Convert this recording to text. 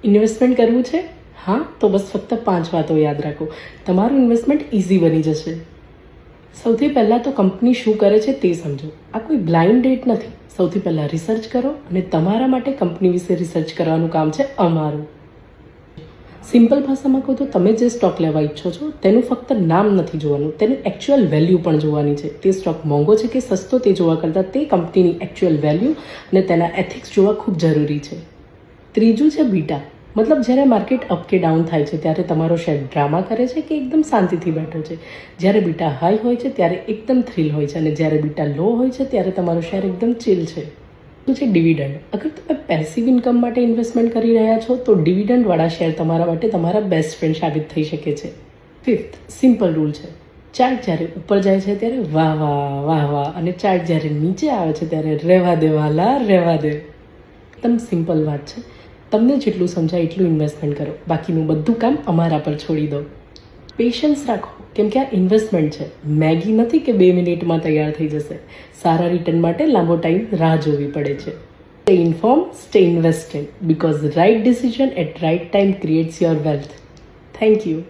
Investment કરવું છે? હા, તો બસ ફક્ત 5 વાતો યાદ રાખો. તમારું ઇન્વેસ્ટમેન્ટ ઇઝી બની જશે. સૌથી પહેલાં તો કંપની શું કરે છે તે સમજો. આ કોઈ બ્લાઇન્ડ ડેટ નથી. સૌથી પહેલાં રિસર્ચ કરો અને તમારા માટે કંપની વિશે રિસર્ચ કરવાનું કામ છે અમારું. સિમ્પલ ભાષામાં કહું તો તમે જે સ્ટોક લેવા ઈચ્છો છો તેનું ફક્ત નામ નથી જોવાનું, તેનું એકચ્યુઅલ વેલ્યુ પણ જોવાની છે. તે સ્ટોક મોંઘો છે કે સસ્તો તે જોવા કરતાં તે કંપનીની એકચ્યુઅલ વેલ્યુ અને તેના એથિક્સ જોવા ખૂબ જરૂરી છે. ત્રીજું છે બીટા, મતલબ જ્યારે માર્કેટ અપ કે ડાઉન થાય છે ત્યારે તમારો શેર ડ્રામા કરે છે કે એકદમ શાંતિથી બેઠો છે. જ્યારે બીટા હાઈ હોય છે ત્યારે એકદમ થ્રિલ હોય છે અને જ્યારે બીટા લો હોય છે ત્યારે તમારો શેર એકદમ ચિલ છે. તો છે ડિવિડન્ડ. અગર તમે પેસિવ ઇન્કમ માટે ઇન્વેસ્ટમેન્ટ કરી રહ્યા છો તો ડિવિડન્ડવાળા શેર તમારા માટે તમારા બેસ્ટ ફ્રેન્ડ સાબિત થઈ શકે છે. ફિફ્થ સિમ્પલ રૂલ છે, ચાર્ટ જ્યારે ઉપર જાય છે ત્યારે વાહ વાહ વાહ વાહ અને ચાર્ટ જ્યારે નીચે આવે છે ત્યારે રહેવા દે વાલા રહેવા દે. એકદમ સિમ્પલ વાત છે. તમને જેટલું સમજાય એટલું ઇન્વેસ્ટમેન્ટ કરો, બાકીનું બધું કામ અમારા પર છોડી દો. પેશન્સ રાખો, કેમ કે આ ઇન્વેસ્ટમેન્ટ છે, મેગી નથી કે 2 મિનિટમાં તૈયાર થઈ જશે. સારા રિટર્ન માટે લાંબો ટાઈમ રાહ જોવી પડે છે. Stay inform, stay invested, because right decision at right time creates your wealth. Thank you.